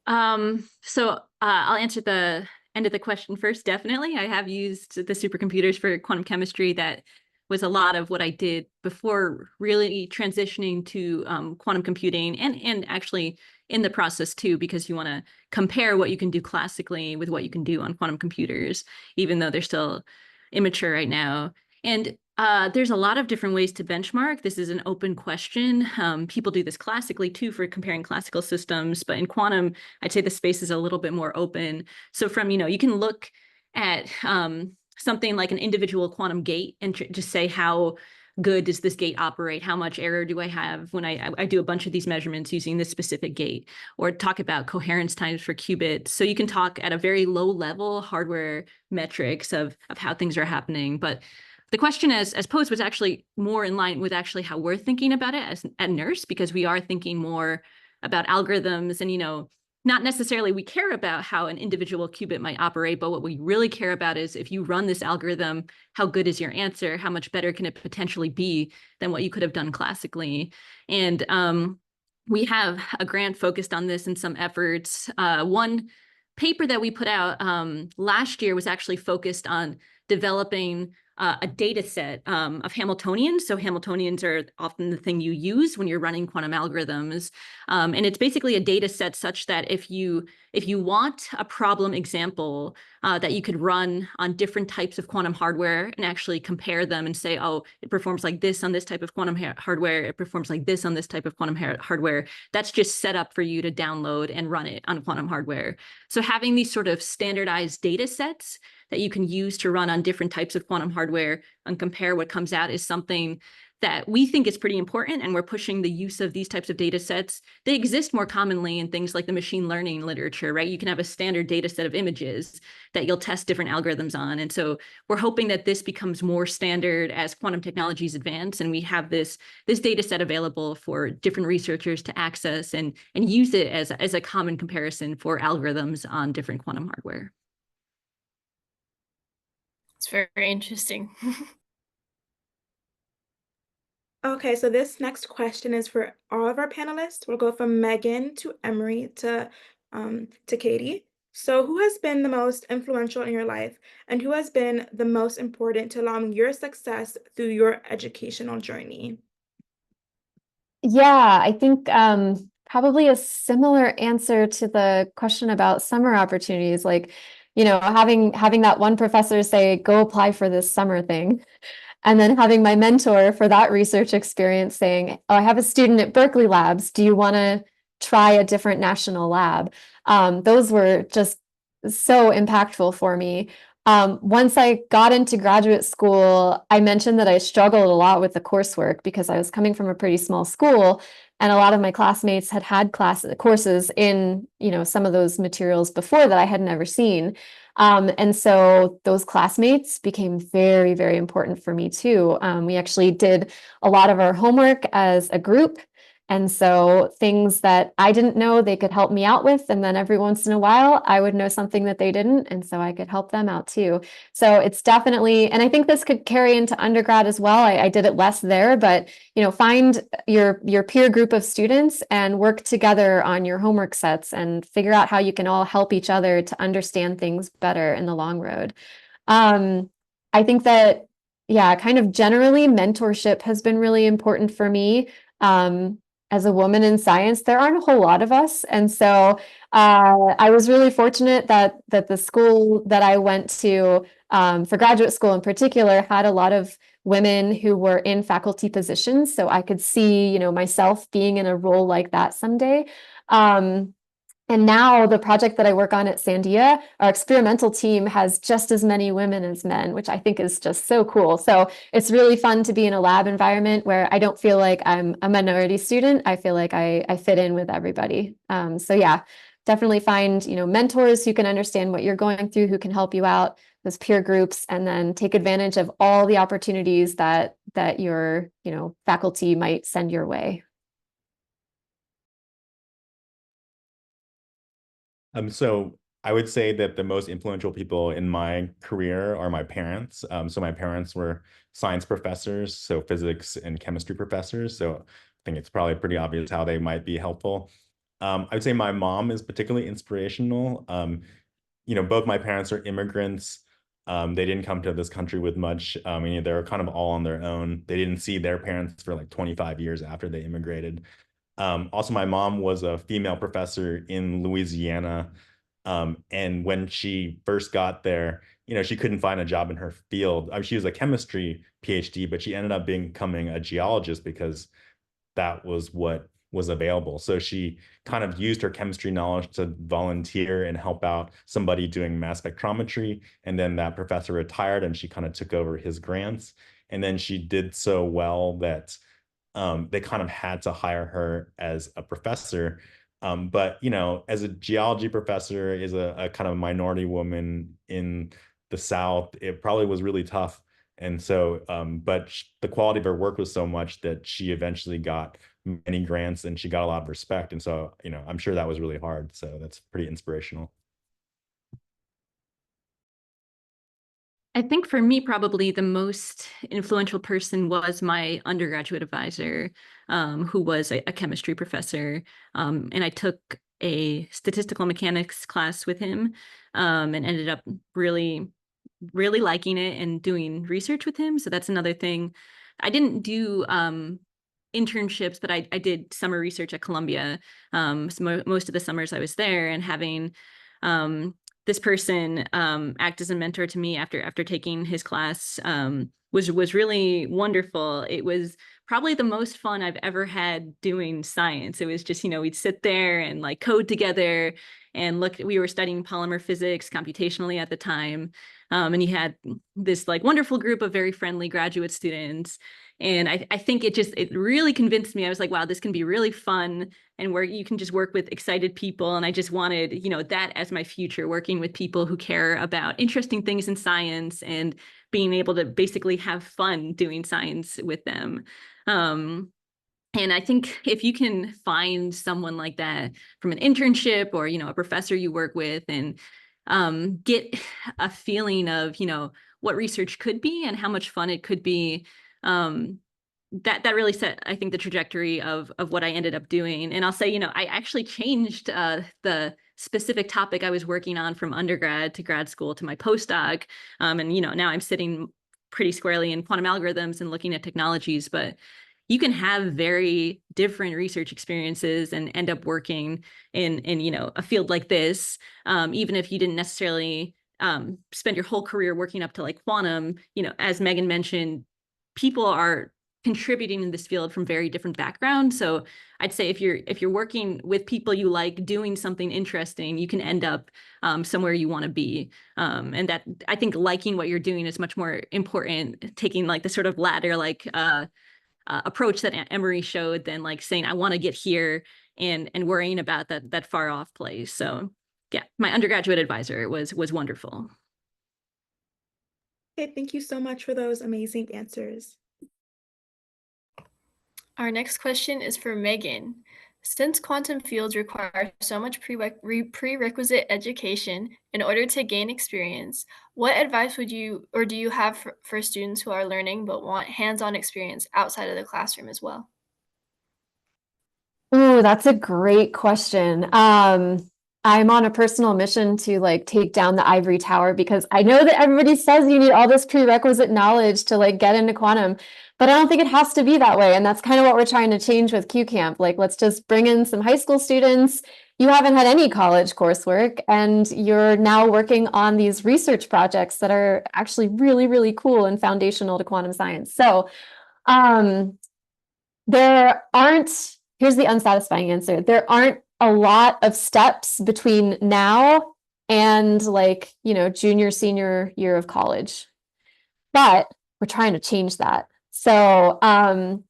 So I'll answer the end of the question first. Definitely. I have used the supercomputers for quantum chemistry. That was a lot of what I did before really transitioning to quantum computing and actually in the process too, because you want to compare what you can do classically with what you can do on quantum computers, even though they're still immature right now. And there's a lot of different ways to benchmark. This is an open question. People do this classically too for comparing classical systems, but in quantum, I'd say the space is a little bit more open. So from, you can look at something like an individual quantum gate and just say how good does this gate operate? How much error do I have when I do a bunch of these measurements using this specific gate? Or talk about coherence times for qubits. So you can talk at a very low level hardware metrics of how things are happening. But the question as posed was actually more in line with actually how we're thinking about it at NERSC, because we are thinking more about algorithms and, not necessarily we care about how an individual qubit might operate, but what we really care about is if you run this algorithm, how good is your answer? How much better can it potentially be than what you could have done classically? And we have a grant focused on this and some efforts. One paper that we put out last year was actually focused on developing a data set of Hamiltonians. So Hamiltonians are often the thing you use when you're running quantum algorithms. And it's basically a data set such that if you want a problem example that you could run on different types of quantum hardware and actually compare them and say, oh, it performs like this on this type of quantum hardware, it performs like this on this type of quantum hardware, that's just set up for you to download and run it on quantum hardware. So having these sort of standardized data sets that you can use to run on different types of quantum hardware and compare what comes out is something that we think is pretty important, and we're pushing the use of these types of data sets. They exist more commonly in things like the machine learning literature, right? You can have a standard data set of images that you'll test different algorithms on. And so we're hoping that this becomes more standard as quantum technologies advance, and we have this data set available for different researchers to access and use it as a common comparison for algorithms on different quantum hardware. It's very interesting. Okay, so this next question is for all of our panelists. We'll go from Megan to Emery to Katie. So, who has been the most influential in your life, and who has been the most important to allowing your success through your educational journey? Yeah, I think probably a similar answer to the question about summer opportunities. Like, having that one professor say, "Go apply for this summer thing," and then having my mentor for that research experience saying, "Oh, I have a student at Berkeley Labs. Do you want to try a different national lab?" Those were just so impactful for me. Once I got into graduate school, I mentioned that I struggled a lot with the coursework because I was coming from a pretty small school, and a lot of my classmates had courses in, some of those materials before that I had never seen. And so those classmates became very, very important for me too. We actually did a lot of our homework as a group. And so things that I didn't know, they could help me out with. And then every once in a while, I would know something that they didn't. And so I could help them out too. So it's definitely, and I think this could carry into undergrad as well. I did it less there, but find your peer group of students and work together on your homework sets and figure out how you can all help each other to understand things better in the long road. Um, I think that, yeah, kind of generally mentorship has been really important for me. As a woman in science, there aren't a whole lot of us. And so I was really fortunate that the school that I went to for graduate school in particular had a lot of women who were in faculty positions. So I could see, myself being in a role like that someday. Um, and now the project that I work on at Sandia, our experimental team has just as many women as men, which I think is just so cool. So it's really fun to be in a lab environment where I don't feel like I'm a minority student. I feel like I fit in with everybody. So yeah, definitely find, mentors who can understand what you're going through, who can help you out, those peer groups, and then take advantage of all the opportunities that your, faculty might send your way. So I would say that the most influential people in my career are my parents. So my parents were science professors, so physics and chemistry professors. So I think it's probably pretty obvious how they might be helpful. I would say my mom is particularly inspirational. Both my parents are immigrants. They didn't come to this country with much. They were kind of all on their own. They didn't see their parents for like 25 years after they immigrated. Also, my mom was a female professor in Louisiana. And when she first got there, she couldn't find a job in her field. I mean, she was a chemistry PhD, but she ended up becoming a geologist because that was what was available. So she kind of used her chemistry knowledge to volunteer and help out somebody doing mass spectrometry. And then that professor retired and she kind of took over his grants. And then she did so well that they kind of had to hire her as a professor. But as a geology professor, is a kind of minority woman in the South, it probably was really tough. And so, but the quality of her work was so much that she eventually got many grants and she got a lot of respect. And so, I'm sure that was really hard. So that's pretty inspirational. I think for me, probably the most influential person was my undergraduate advisor, who was a chemistry professor. And I took a statistical mechanics class with him, and ended up really, really liking it and doing research with him. So that's another thing. I didn't do internships, but I did summer research at Columbia. So most of the summers I was there, and having this person act as a mentor to me after taking his class was really wonderful. It was probably the most fun I've ever had doing science. It was just, we'd sit there and like code together and look. We were studying polymer physics computationally at the time. And he had this like wonderful group of very friendly graduate students. And I think it really convinced me. I was like, wow, this can be really fun, and where you can just work with excited people. And I just wanted, that as my future, working with people who care about interesting things in science and being able to basically have fun doing science with them. And I think if you can find someone like that from an internship or, a professor you work with, and get a feeling of, what research could be and how much fun it could be, that really set, I think, the trajectory of what I ended up doing. And I'll say, I actually changed the specific topic I was working on from undergrad to grad school to my postdoc. And, now I'm sitting pretty squarely in quantum algorithms and looking at technologies, but you can have very different research experiences and end up working in a field like this, even if you didn't necessarily spend your whole career working up to like quantum. As Megan mentioned, people are contributing in this field from very different backgrounds. So I'd say if you're working with people you like doing something interesting, you can end up somewhere you want to be. And that, I think, liking what you're doing is much more important, taking like the sort of ladder approach that Emery showed than like saying I want to get here and worrying about that far off place. So yeah, my undergraduate advisor was wonderful. Okay, thank you so much for those amazing answers. Our next question is for Megan. Since quantum fields require so much prerequisite education in order to gain experience, what advice would you or do you have for students who are learning but want hands-on experience outside of the classroom as well? Oh, that's a great question. I'm on a personal mission to like take down the ivory tower because I know that everybody says you need all this prerequisite knowledge to like get into quantum, but I don't think it has to be that way. And that's kind of what we're trying to change with Q Camp. Like, let's just bring in some high school students. You haven't had any college coursework, and you're now working on these research projects that are actually really, really cool and foundational to quantum science. So, there aren't, here's the unsatisfying answer. There aren't a lot of steps between now and like, junior, senior year of college. But we're trying to change that. So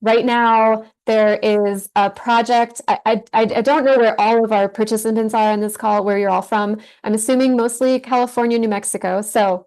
right now there is a project. I don't know where all of our participants are on this call, where you're all from. I'm assuming mostly California, New Mexico. So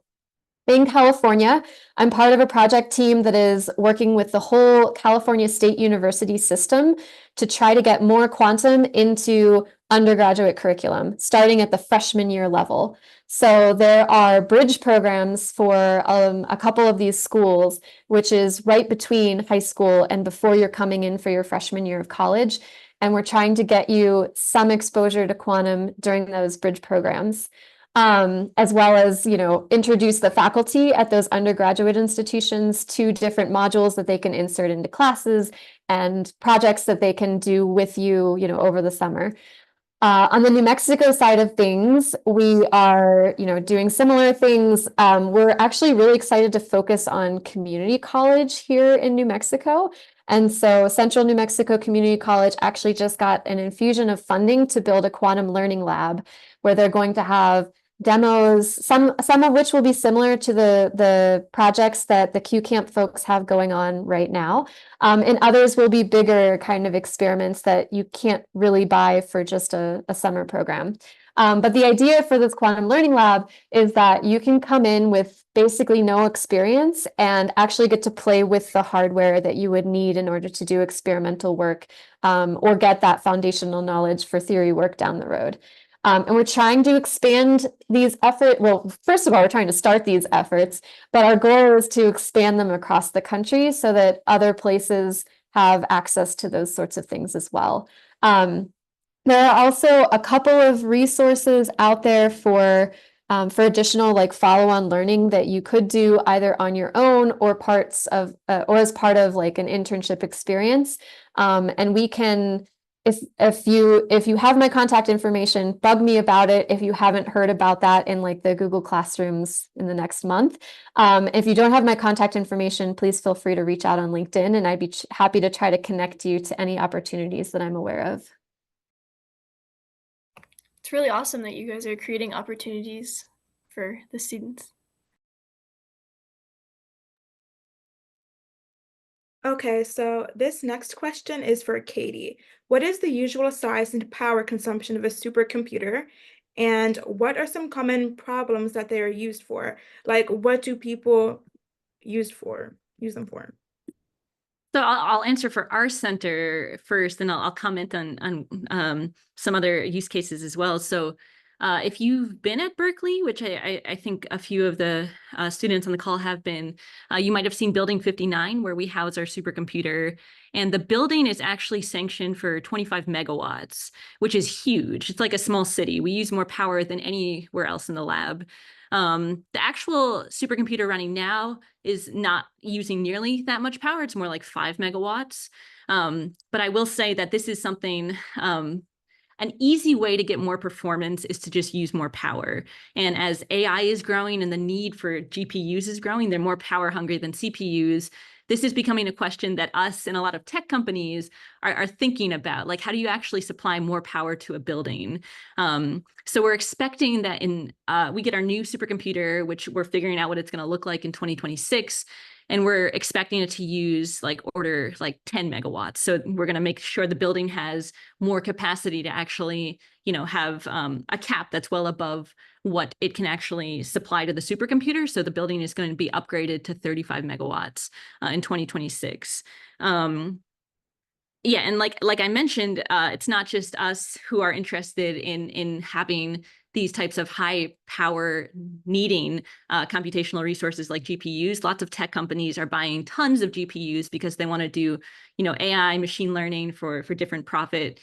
in California, I'm part of a project team that is working with the whole California State University system to try to get more quantum into undergraduate curriculum, starting at the freshman year level. So there are bridge programs for a couple of these schools, which is right between high school and before you're coming in for your freshman year of college. And we're trying to get you some exposure to quantum during those bridge programs. As well as, introduce the faculty at those undergraduate institutions to different modules that they can insert into classes and projects that they can do with you, over the summer. On the New Mexico side of things, we are, doing similar things. We're actually really excited to focus on community college here in New Mexico. And so Central New Mexico Community College actually just got an infusion of funding to build a quantum learning lab where they're going to have demos, some of which will be similar to the projects that the Q Camp folks have going on right now. And others will be bigger kind of experiments that you can't really buy for just a summer program. But the idea for this quantum learning lab is that you can come in with basically no experience and actually get to play with the hardware that you would need in order to do experimental work, or get that foundational knowledge for theory work down the road. And we're trying to expand these efforts. Well, first of all, we're trying to start these efforts, but our goal is to expand them across the country so that other places have access to those sorts of things as well. There are also a couple of resources out there for additional like follow-on learning that you could do either on your own or parts of or as part of like an internship experience. And we can, if you have my contact information, bug me about it if you haven't heard about that in like the Google Classrooms in the next month. If you don't have my contact information, please feel free to reach out on LinkedIn, and I'd be happy to try to connect you to any opportunities that I'm aware of. It's really awesome that you guys are creating opportunities for the students. Okay, so this next question is for Katie. What is the usual size and power consumption of a supercomputer? And what are some common problems that they are used for? Like, what do people use them for? So I'll answer for our center first, and I'll comment on some other use cases as well. So If you've been at Berkeley, which I think a few of the students on the call have been, you might have seen Building 59, where we house our supercomputer. And the building is actually sanctioned for 25 megawatts, which is huge. It's like a small city. We use more power than anywhere else in the lab. The actual supercomputer running now is not using nearly that much power. It's more like 5 megawatts. But I will say that this is something, an easy way to get more performance is to just use more power. And as AI is growing and the need for GPUs is growing, they're more power hungry than CPUs. This is becoming a question that us and a lot of tech companies are thinking about, like, how do you actually supply more power to a building? So we're expecting that we get our new supercomputer, which we're figuring out what it's going to look like in 2026. And we're expecting it to use order 10 megawatts. So we're going to make sure the building has more capacity to actually, have a cap that's well above what it can actually supply to the supercomputer. So the building is going to be upgraded to 35 megawatts in 2026. Yeah, and like I mentioned, it's not just us who are interested in having these types of high power needing computational resources like GPUs. Lots of tech companies are buying tons of GPUs because they want to do, AI, machine learning for different profit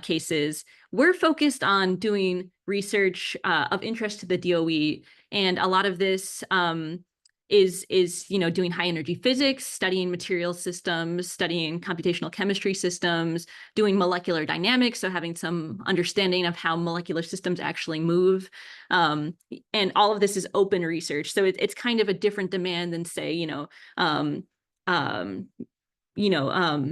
cases. We're focused on doing research of interest to the DOE, and a lot of this is doing high energy physics, studying material systems, studying computational chemistry systems, doing molecular dynamics, so having some understanding of how molecular systems actually move. And all of this is open research. So it's kind of a different demand than, say,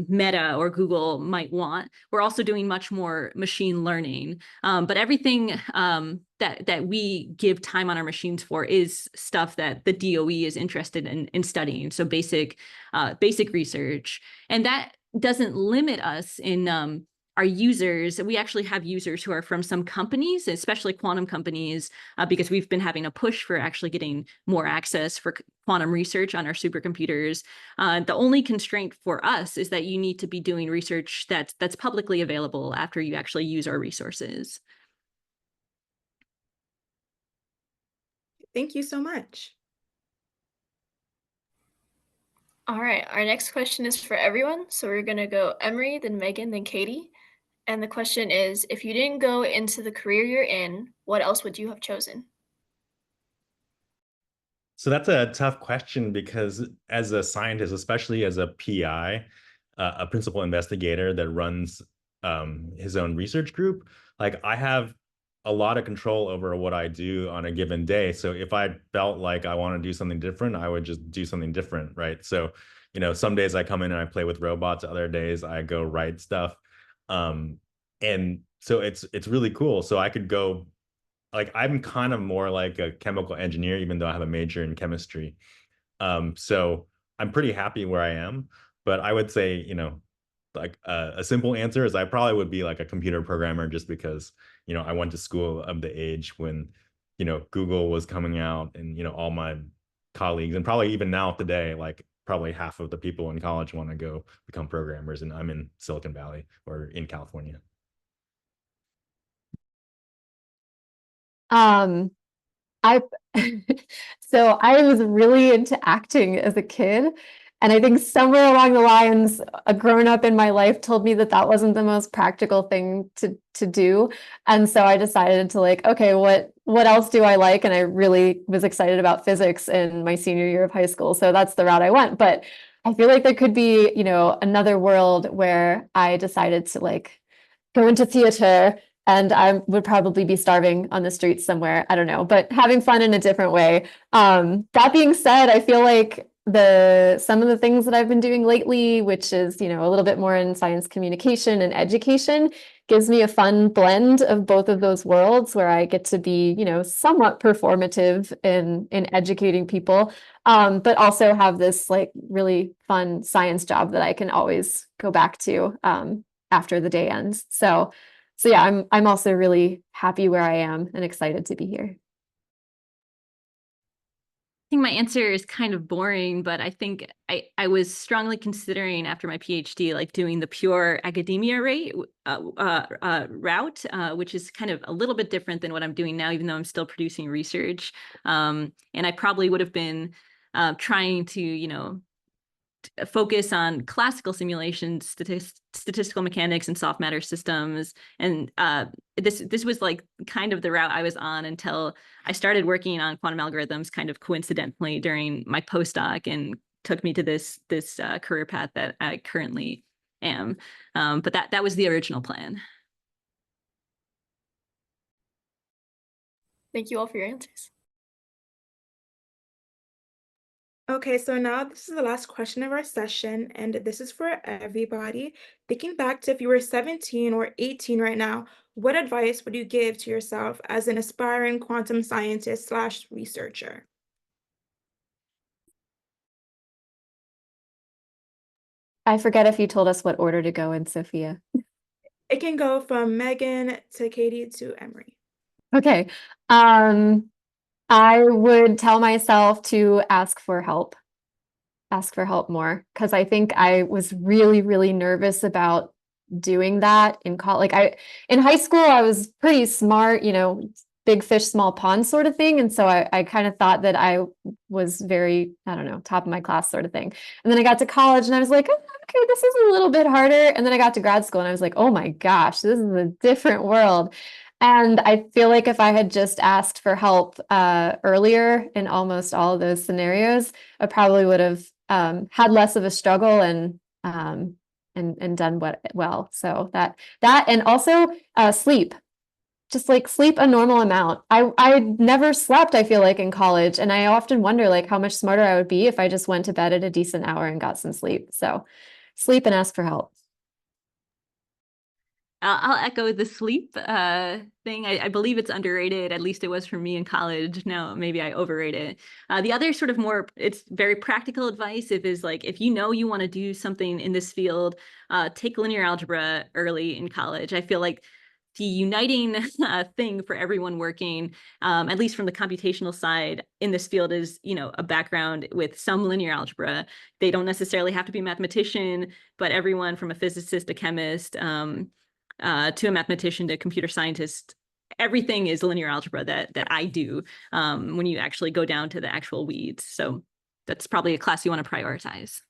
Meta or Google might want. We're also doing much more machine learning, but everything that we give time on our machines for is stuff that the DOE is interested in studying. So basic research, and that doesn't limit us in our users. We actually have users who are from some companies, especially quantum companies, because we've been having a push for actually getting more access for quantum research on our supercomputers. The only constraint for us is that you need to be doing research that's publicly available after you actually use our resources. Thank you so much. All right, our next question is for everyone. So we're going to go Emery, then Megan, then Katie. And the question is, if you didn't go into the career you're in, what else would you have chosen? So that's a tough question because as a scientist, especially as a PI, a principal investigator that runs his own research group, like I have a lot of control over what I do on a given day. So if I felt like I want to do something different, I would just do something different, right? So, some days I come in and I play with robots, other days I go write stuff. And so it's really cool. So I could go, like, I'm kind of more like a chemical engineer, even though I have a major in chemistry. So I'm pretty happy where I am, but I would say, like a simple answer is I probably would be like a computer programmer, just because, I went to school of the age when, Google was coming out, and, all my colleagues, and probably even now today, like probably half of the people in college want to go become programmers, and I'm in Silicon Valley or in California. I so I was really into acting as a kid, and I think somewhere along the lines, a grown-up in my life told me that that wasn't the most practical thing to do, and so I decided to, like, okay, what else do I like? And I really was excited about physics in my senior year of high school, so that's the route I went. But I feel like there could be, another world where I decided to, like, go into theater, and I would probably be starving on the streets somewhere. I don't know, but having fun in a different way. That being said, I feel like some of the things that I've been doing lately, which is, a little bit more in science communication and education, gives me a fun blend of both of those worlds where I get to be, somewhat performative in educating people, but also have this like really fun science job that I can always go back to after the day ends. So yeah, I'm also really happy where I am and excited to be here. think my answer is kind of boring, but I think I was strongly considering after my PhD, like doing the pure academia route, which is kind of a little bit different than what I'm doing now, even though I'm still producing research. And I probably would have been trying to, focus on classical simulations, statistical mechanics, and soft matter systems. And this was like kind of the route I was on until I started working on quantum algorithms kind of coincidentally during my postdoc, and took me to this career path that I currently am. But that was the original plan. Thank you all for your answers. Okay, so now this is the last question of our session, and this is for everybody. Thinking back to if you were 17 or 18 right now, what advice would you give to yourself as an aspiring quantum scientist / researcher? I forget if you told us what order to go in, Sophia. It can go from Megan to Katie to Emery. Okay. I would tell myself to ask for help more, because I think I was really, really nervous about doing that in college. In high school, I was pretty smart, big fish, small pond sort of thing. And so I kind of thought that I was very, I don't know, top of my class sort of thing. And then I got to college and I was like, oh, okay, this is a little bit harder. And then I got to grad school and I was like, oh my gosh, this is a different world. And I feel like if I had just asked for help earlier in almost all of those scenarios, I probably would have had less of a struggle and done well. So that and also sleep. Just like sleep a normal amount. I never slept, I feel like, in college, and I often wonder like how much smarter I would be if I just went to bed at a decent hour and got some sleep. So sleep and ask for help. I'll echo the sleep thing. I believe it's underrated. At least it was for me in college. Now maybe I overrate it. The other sort of more, it's very practical advice. If you know you want to do something in this field, take linear algebra early in college. I feel like the uniting thing for everyone working, at least from the computational side in this field, is a background with some linear algebra. They don't necessarily have to be a mathematician, but everyone from a physicist, a chemist, to a mathematician, to a computer scientist, everything is linear algebra that I do when you actually go down to the actual weeds. So that's probably a class you want to prioritize.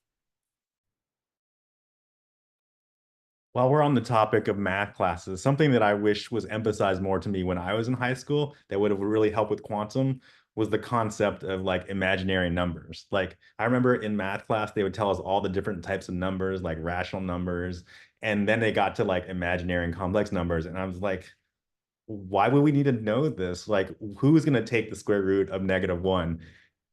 While we're on the topic of math classes, something that I wish was emphasized more to me when I was in high school that would have really helped with quantum was the concept of like imaginary numbers. Like I remember in math class, they would tell us all the different types of numbers, like rational numbers. And then they got to like imaginary and complex numbers. And I was like, why would we need to know this? Like, who's going to take the square root of -1?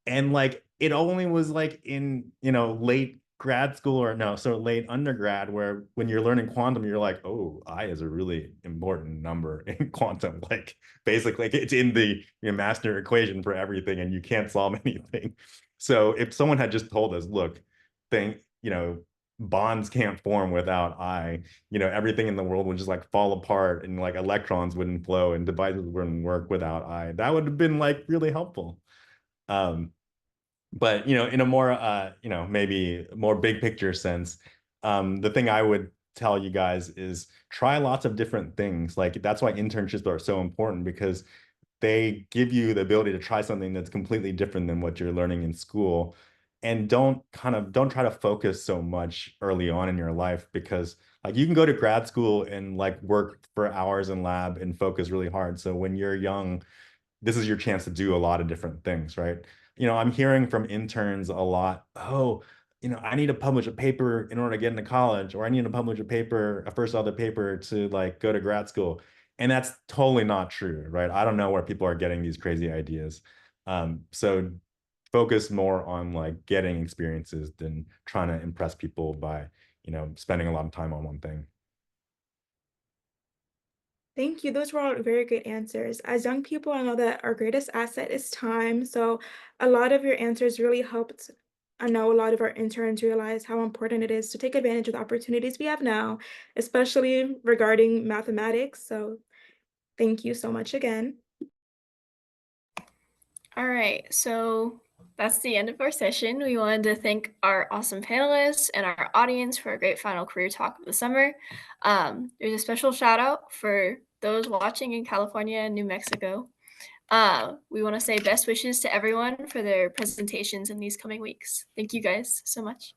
And like it only was like in late grad school, or no, so late undergrad, where when you're learning quantum you're like, oh, I is a really important number in quantum. Like basically it's in the master equation for everything and you can't solve anything. So if someone had just told us, look, think bonds can't form without I, everything in the world would just like fall apart and like electrons wouldn't flow and devices wouldn't work without I, that would have been like really helpful. But in a more maybe more big picture sense, the thing I would tell you guys is try lots of different things. Like that's why internships are so important, because they give you the ability to try something that's completely different than what you're learning in school. And don't try to focus so much early on in your life, because like you can go to grad school and like work for hours in lab and focus really hard. So when you're young, this is your chance to do a lot of different things, right? I'm hearing from interns a lot, oh, I need to publish a paper in order to get into college, or I need to publish a first author paper to like go to grad school. And that's totally not true, right? I don't know where people are getting these crazy ideas. So focus more on like getting experiences than trying to impress people by, spending a lot of time on one thing. Thank you. Those were all very great answers. As young people, I know that our greatest asset is time. So a lot of your answers really helped. I know a lot of our interns realize how important it is to take advantage of the opportunities we have now, especially regarding mathematics. So thank you so much again. All right, so that's the end of our session. We wanted to thank our awesome panelists and our audience for a great final career talk of the summer. There's a special shout out for those watching in California and New Mexico. We want to say best wishes to everyone for their presentations in these coming weeks. Thank you guys so much.